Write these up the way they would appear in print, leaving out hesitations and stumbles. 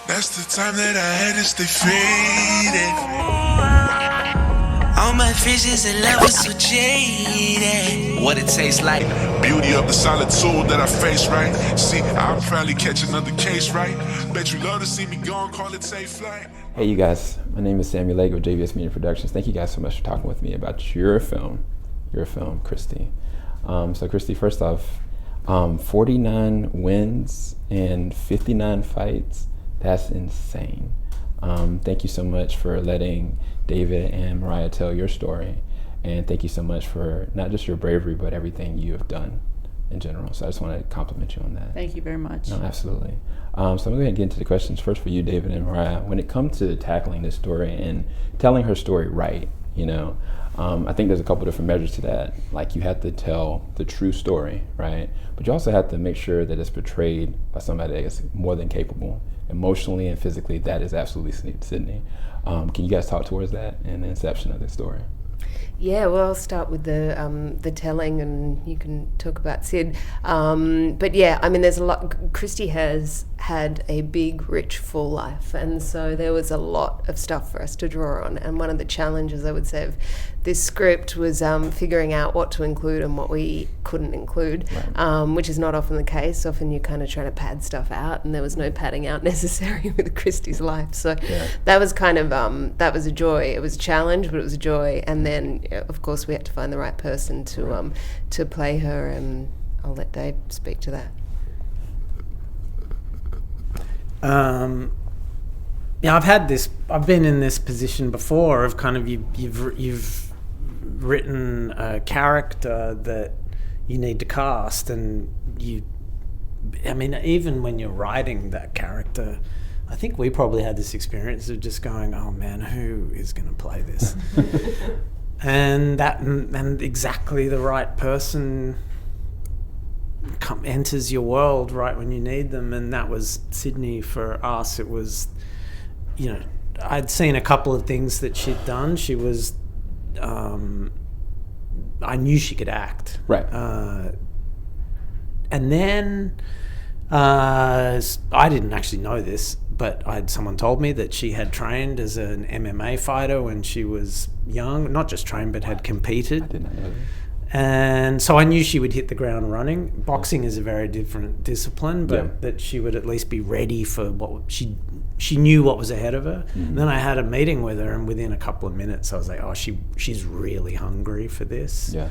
That's the time that I had to stay faded. All my visions and love is so jaded. What it tastes like. Beauty of the solitude that I face, right? See, I'll probably catch another case, right? Bet you love to see me go and call it safe flight. Hey you guys, my name is Samuel Lake with JVS Media Productions. Thank you guys so much for talking with me about your film, Christy. So Christy, first off, 49 wins and 59 fights. That's insane. Thank you so much for letting David and MIRRAH tell your story. And thank you so much for not just your bravery, but everything you have done in general. So I just want to compliment you on that. Thank you very much. No, absolutely. So I'm going to go ahead and get into the questions first for you, David and MIRRAH. When it comes to tackling this story and telling her story right, I think there's a couple different measures to that. Like you have to tell the true story, right? But you also have to make sure that it's portrayed by somebody that is more than capable. Emotionally and physically, that is absolutely Sydney. Can you guys talk towards that and the inception of this story? Yeah, well, I'll start with the telling, and you can talk about Sid. But yeah, I mean, there's a lot. Christy has had a big, rich, full life, and so there was a lot of stuff for us to draw on. And one of the challenges, I would say, of this script was figuring out what to include and what we couldn't include, right. Which is not often the case. Often you're kind of trying to pad stuff out, and there was no padding out necessary with Christy's life. So yeah. That was kind of that was a joy. It was a challenge, but it was a joy. And then, of course, we had to find the right person to play her, and I'll let Dave speak to that. Yeah, I've been in this position before of kind of you've written a character that you need to cast, and even when you're writing that character, I think we probably had this experience of just going, oh man, who is going to play this? and exactly the right person enters your world right when you need them, and that was Sydney for us. It was, I'd seen a couple of things that she'd done. She was, I knew she could act. Right. And then, I didn't actually know this, but someone told me that she had trained as an MMA fighter when she was young. Not just trained, but had competed. I didn't know that. And so I knew she would hit the ground running. Boxing is a very different discipline, but that she would at least be ready for what she knew what was ahead of her. Mm-hmm. And then I had a meeting with her, and within a couple of minutes I was like, oh, she's really hungry for this. Yeah.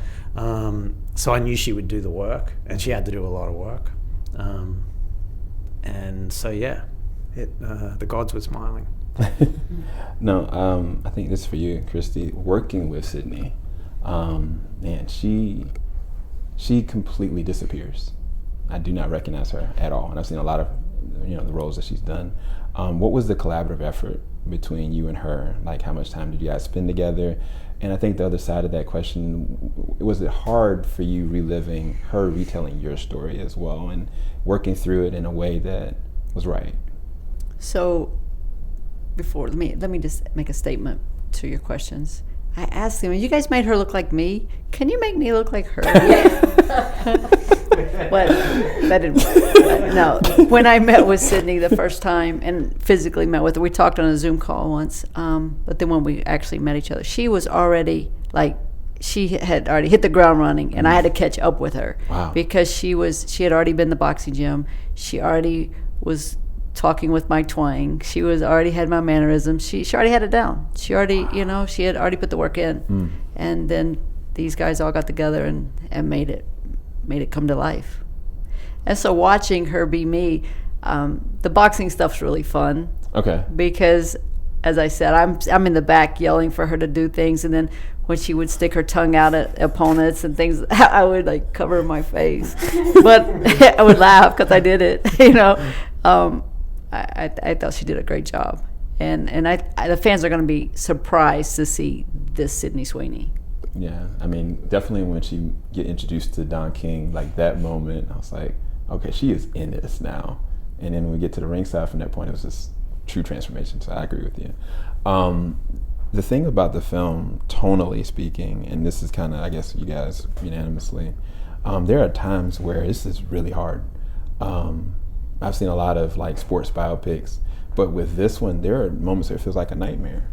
So I knew she would do the work, and she had to do a lot of work. And so the gods were smiling. No, I think this is for you, Christy. Working with Sydney. Man, she completely disappears. I do not recognize her at all, and I've seen a lot of the roles that she's done. What was the collaborative effort between you and her? Like, how much time did you guys spend together? And I think the other side of that question, was it hard for you reliving her retelling your story as well and working through it in a way that was right? So before, let me just make a statement to your questions. I asked him, you guys made her look like me. Can you make me look like her? Well, that didn't work. No. When I met with Sydney the first time and physically met with her, we talked on a Zoom call once. But then when we actually met each other, she was already she had already hit the ground running, and I had to catch up with her. Wow. Because she had already been in the boxing gym. She already was talking with my twang. She already had my mannerisms. She already had it down. She already, she had already put the work in. And then these guys all got together and made it come to life. And so watching her be me, the boxing stuff's really fun. Okay. Because, as I said, I'm in the back yelling for her to do things, and then when she would stick her tongue out at opponents and things, I would cover my face, but I would laugh because I did it. I thought she did a great job, and the fans are going to be surprised to see this Sydney Sweeney. Yeah, I mean, definitely when she get introduced to Don King, that moment, I was like, okay, she is in this now. And then when we get to the ringside from that point, it was just true transformation. So I agree with you. The thing about the film, tonally speaking, and this is kind of, I guess, you guys unanimously, there are times where this is really hard. I've seen a lot of like sports biopics, but with this one, there are moments where it feels like a nightmare,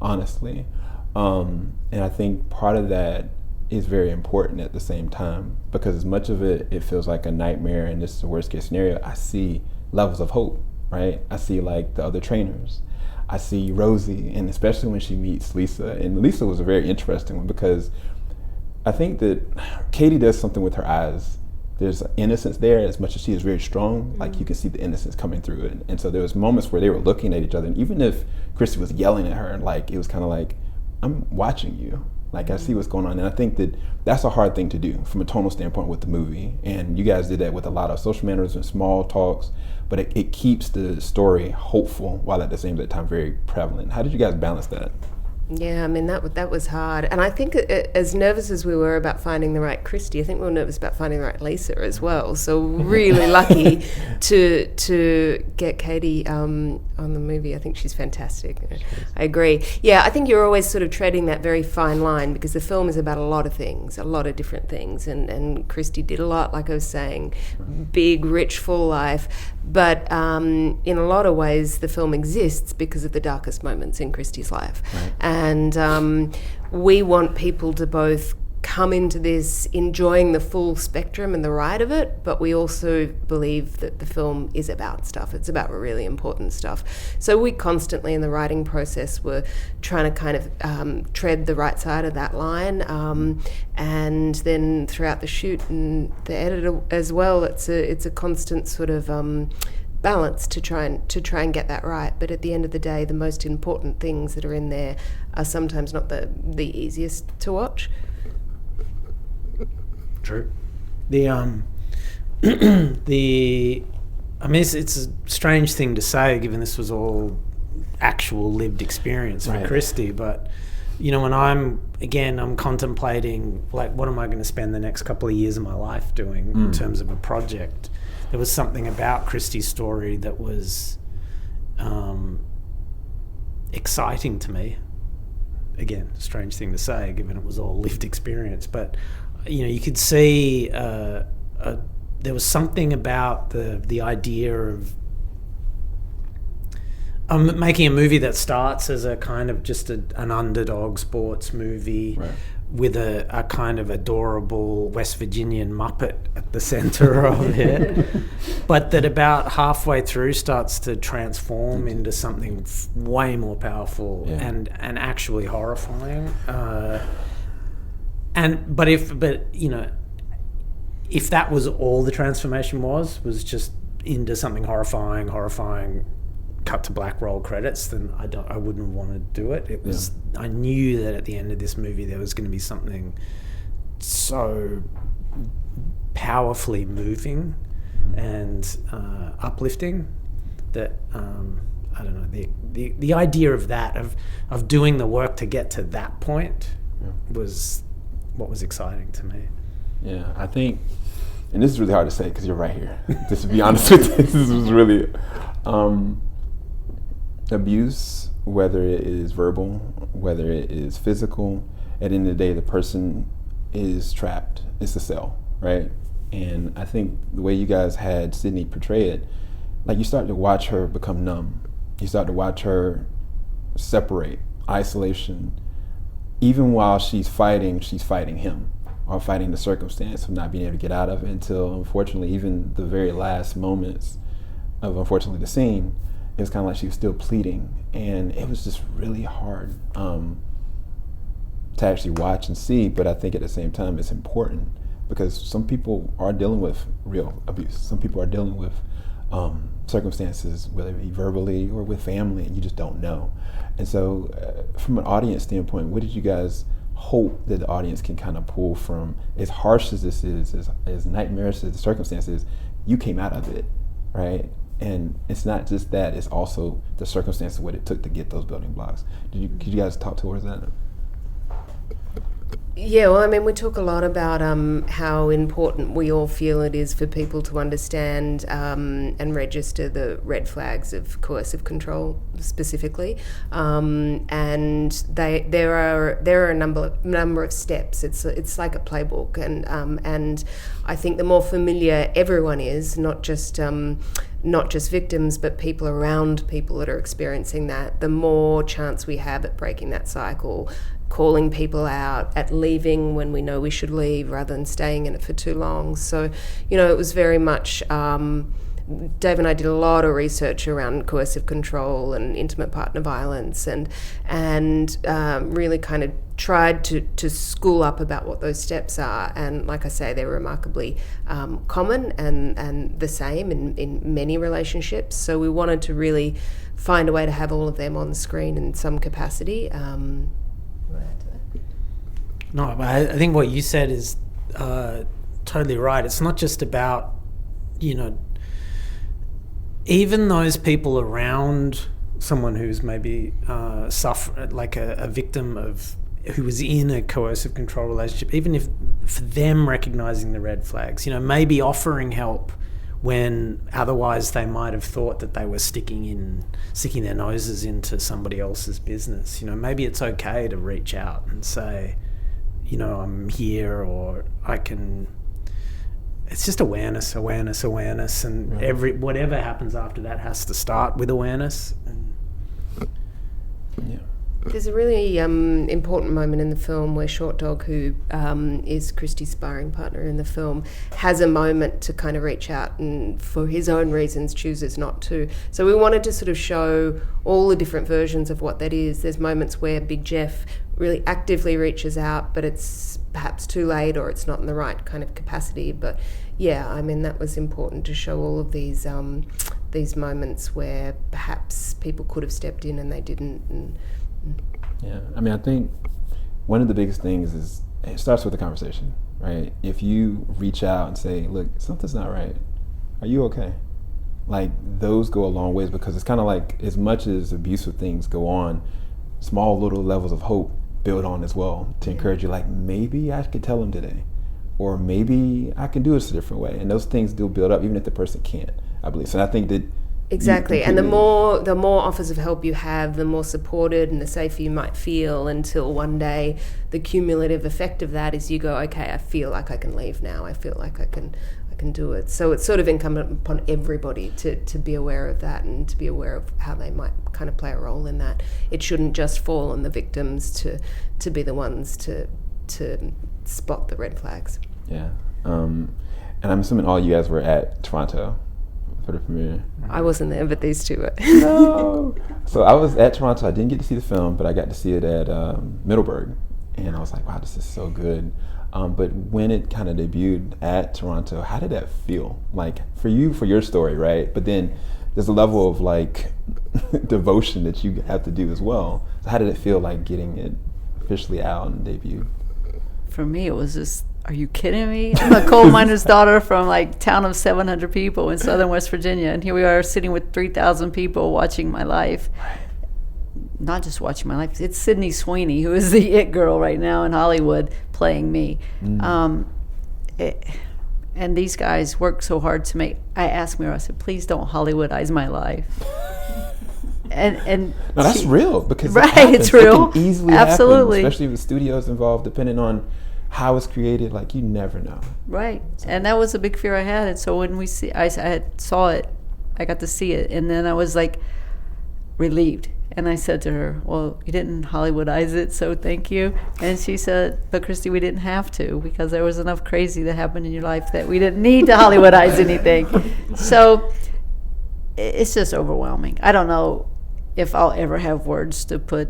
honestly. And I think part of that is very important at the same time, because as much of it feels like a nightmare and this is the worst case scenario, I see levels of hope, right? I see like the other trainers. I see Rosie, and especially when she meets Lisa. And Lisa was a very interesting one, because I think that Katy does something with her eyes. There's innocence there, as much as she is very strong, like you can see the innocence coming through it. And so there was moments where they were looking at each other, and even if Christy was yelling at her, like it was kind of like, I'm watching you. Like I see what's going on. And I think that that's a hard thing to do from a tonal standpoint with the movie. And you guys did that with a lot of social manners and small talks, but it keeps the story hopeful while at the same time very prevalent. How did you guys balance that? Yeah, I mean, that was hard. And I think as nervous as we were about finding the right Christy, I think we were nervous about finding the right Lisa as well. So really lucky to get Katy on the movie. I think she's fantastic. I agree. Yeah, I think you're always sort of treading that very fine line, because the film is about a lot of things, a lot of different things. And Christy did a lot, like I was saying, big, rich, full life. But in a lot of ways, the film exists because of the darkest moments in Christy's life. Right. And we want people to both come into this enjoying the full spectrum and the ride of it, but we also believe that the film is about stuff. It's about really important stuff. So we constantly in the writing process were trying to kind of tread the right side of that line, and then throughout the shoot and the edit as well, it's a constant sort of balance to try and get that right. But at the end of the day, the most important things that are in there are sometimes not the easiest to watch. True. I mean, it's a strange thing to say, given this was all actual lived experience for Christy, but you know, when I'm contemplating, like, what am I going to spend the next couple of years of my life doing in terms of a project? There was something about Christy's story that was exciting to me. Again, strange thing to say, given it was all lived experience, but you know, you could see there was something about the idea of making a movie that starts as a kind of just an underdog sports movie, right, with a kind of adorable West Virginian Muppet at the center of it, but that about halfway through starts to transform into something way more powerful and actually horrifying. But you know, if that was all the transformation was just into something horrifying, cut to black roll credits, then I wouldn't want to do it. It was I knew that at the end of this movie there was going to be something so powerfully moving and uplifting that I don't know, the idea of that of doing the work to get to that point was what was exciting to me. Yeah, I think, and this is really hard to say because you're right here. Just to be honest with you, this was really abuse, whether it is verbal, whether it is physical. At the end of the day, the person is trapped. It's a cell, right? And I think the way you guys had Sydney portray it, like, you start to watch her become numb. You start to watch her separate, isolation. Even while she's fighting him, or fighting the circumstance of not being able to get out of it, until, unfortunately, even the very last moments of, unfortunately, the scene, it was kind of like she was still pleading. And it was just really hard to actually watch and see. But I think at the same time, it's important, because some people are dealing with real abuse. Some people are dealing with circumstances, whether it be verbally or with family, and you just don't know. And so from an audience standpoint, what did you guys hope that the audience can kind of pull from, as harsh as this is, as nightmarish as the circumstances, you came out of it, right? And it's not just that, it's also the circumstances, what it took to get those building blocks. Could you guys talk towards that? Yeah, well, I mean, we talk a lot about how important we all feel it is for people to understand and register the red flags of coercive control specifically, and there are a number of steps. It's like a playbook, and I think the more familiar everyone is, not just victims, but people around people that are experiencing that, the more chance we have at breaking that cycle, calling people out, at leaving when we know we should leave rather than staying in it for too long. So, it was very much, Dave and I did a lot of research around coercive control and intimate partner violence, and really kind of tried to school up about what those steps are. And like I say, they're remarkably common and the same in many relationships. So we wanted to really find a way to have all of them on the screen in some capacity. No, but I think what you said is totally right. It's not just about, even those people around someone who's maybe like a victim of, who was in a coercive control relationship, even if for them recognizing the red flags, maybe offering help when otherwise they might have thought that they were sticking their noses into somebody else's business. Maybe it's okay to reach out and say, I'm here, or I can. It's just awareness, and right. Whatever happens after that has to start with awareness. Yeah. There's a really important moment in the film where Short Dog, who is Christy's sparring partner in the film, has a moment to kind of reach out and for his own reasons chooses not to. So we wanted to sort of show all the different versions of what that is. There's moments where Big Jeff really actively reaches out, but it's perhaps too late or it's not in the right kind of capacity. But yeah, I mean, that was important to show all of these moments where perhaps people could have stepped in and they didn't. Yeah, I mean, I think one of the biggest things is it starts with the conversation, right? If you reach out and say, look, something's not right, are you okay? Like, those go a long ways, because it's kind of like, as much as abusive things go on, small little levels of hope build on as well to encourage you, like, maybe I could tell him today, or maybe I can do this a different way. And those things do build up, even if the person can't, I believe. So I think that exactly, and the more offers of help you have, the more supported and the safer you might feel, until one day the cumulative effect of that is you go, okay, I feel like I can leave now. I feel like I can do it. So it's sort of incumbent upon everybody to be aware of that and to be aware of how they might kind of play a role in that. It shouldn't just fall on the victims to be the ones to spot the red flags. Yeah, and I'm assuming all you guys were at Toronto for the premiere. I wasn't there, but these two were. No. So I was at Toronto. I didn't get to see the film, but I got to see it at Middleburg, and I was like, wow, this is so good. But when it kind of debuted at Toronto, how did that feel? Like, for you, for your story, right? But then there's a level of like devotion that you have to do as well. So how did it feel, like getting it officially out and debuted? For me, it was just, are you kidding me? I'm a coal miner's daughter from like town of 700 people in southern West Virginia, and here we are sitting with 3,000 people watching my life. Not just watching my life. It's Sydney Sweeney, who is the it girl right now in Hollywood, playing me. And these guys work so hard to make. I asked Mirrah, I said, please don't Hollywoodize my life. and no, that's real, because right, it's It real. can easily Absolutely happen, especially with studios involved, depending on how it's created. Like, you never know. Right, and that was a big fear I had. And so when I saw it, I got to see it, and then I was like relieved. And I said to her, well, you didn't Hollywoodize it, so thank you. And she said, but Christy, we didn't have to, because there was enough crazy that happened in your life that we didn't need to Hollywoodize anything. So it's just overwhelming. I don't know if I'll ever have words to put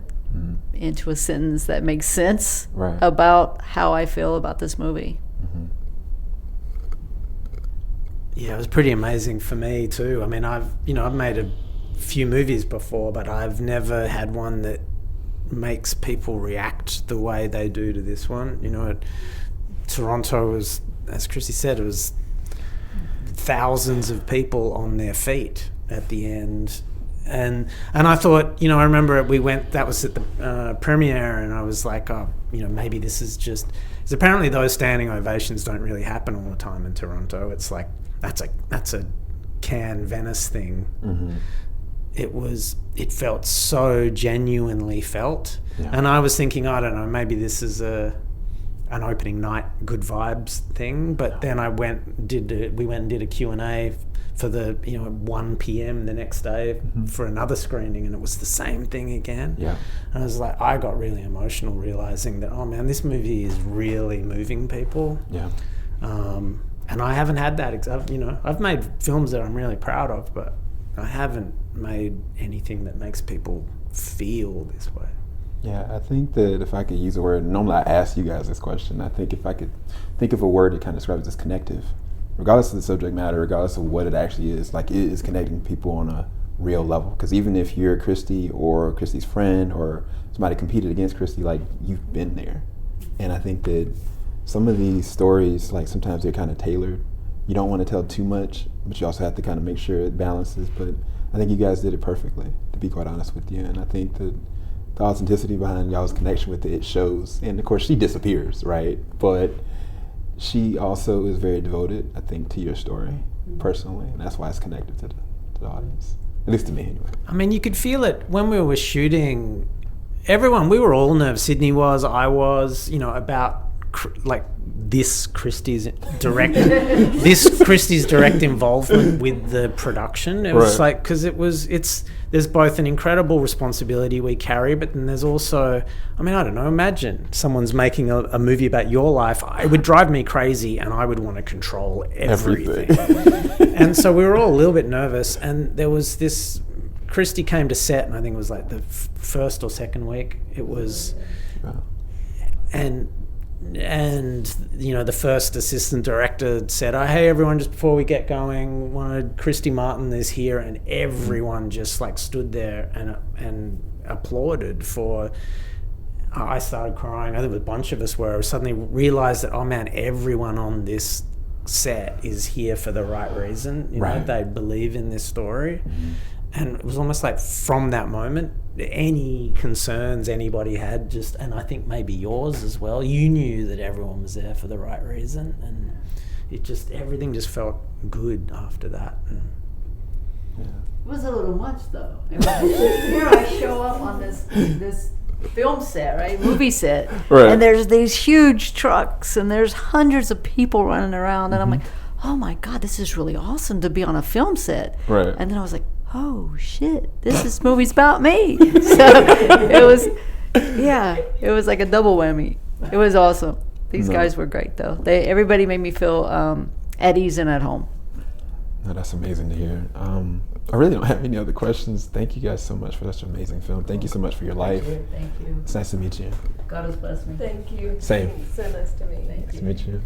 into a sentence that makes sense about how I feel about this movie. Yeah, it was pretty amazing for me too. I mean, I've made a few movies before, but I've never had one that makes people react the way they do to this one. Toronto was, as Christy said, it was thousands of people on their feet at the end, And I thought, I remember that was at the premiere, and I was like, oh, maybe this is just, because apparently those standing ovations don't really happen all the time in Toronto. It's like, that's a Cannes Venice thing. Mm-hmm. It felt so genuinely felt. Yeah. And I was thinking, I don't know, maybe this is an opening night good vibes thing. But then we went and did a Q&A for the 1 p.m. the next day for another screening, and it was the same thing again. Yeah. And I was like, I got really emotional realizing that, oh man, this movie is really moving people. Yeah. And I haven't had that. I've made films that I'm really proud of, but I haven't made anything that makes people feel this way. Yeah, I think that if I could use a word, normally I ask you guys this question, I think if I could think of a word that kind of describes as connective, regardless of the subject matter, regardless of what it actually is, like it is connecting people on a real level. Because even if you're Christy or Christy's friend or somebody competed against Christy, like you've been there. And I think that some of these stories, like sometimes they're kind of tailored. You don't want to tell too much, but you also have to kind of make sure it balances. But I think you guys did it perfectly, to be quite honest with you. And I think that the authenticity behind y'all's connection with it shows. And of course she disappears, right? But she also is very devoted, I think, to your story personally. And that's why it's connected to the audience, at least to me anyway. I mean, you could feel it when we were shooting. We were all nervous. Sydney was, I was, about this Christy's direct involvement with the production. It was like, because there's both an incredible responsibility we carry, but then there's also, I don't know, imagine someone's making a movie about your life. It would drive me crazy, and I would want to control everything. And so we were all a little bit nervous, and there was this, Christy came to set, and I think it was like the first or second week. It was, and the first assistant director said, oh, hey everyone, just before we get going, Christy Martin is here, and everyone just like stood there and applauded for. I started crying. I think a bunch of us were. Suddenly realized that, oh man, everyone on this set is here for the right reason. They believe in this story. And it was almost like from that moment, any concerns anybody had and I think maybe yours as well, you knew that everyone was there for the right reason, and everything just felt good after that. It was a little much though. Here I show up on this film set, right, movie set, and there's these huge trucks and there's hundreds of people running around, and I'm like, oh my God, this is really awesome to be on a film set. Right. And then I was like, oh shit, this movie's about me. So it was like a double whammy. It was awesome. These guys were great though. Everybody made me feel at ease and at home. No, that's amazing to hear. I really don't have any other questions. Thank you guys so much for such an amazing film. Thank you so much for your life. Thank you. It's nice to meet you. God has blessed me. Thank you. Same. So nice to meet you. Nice to meet you.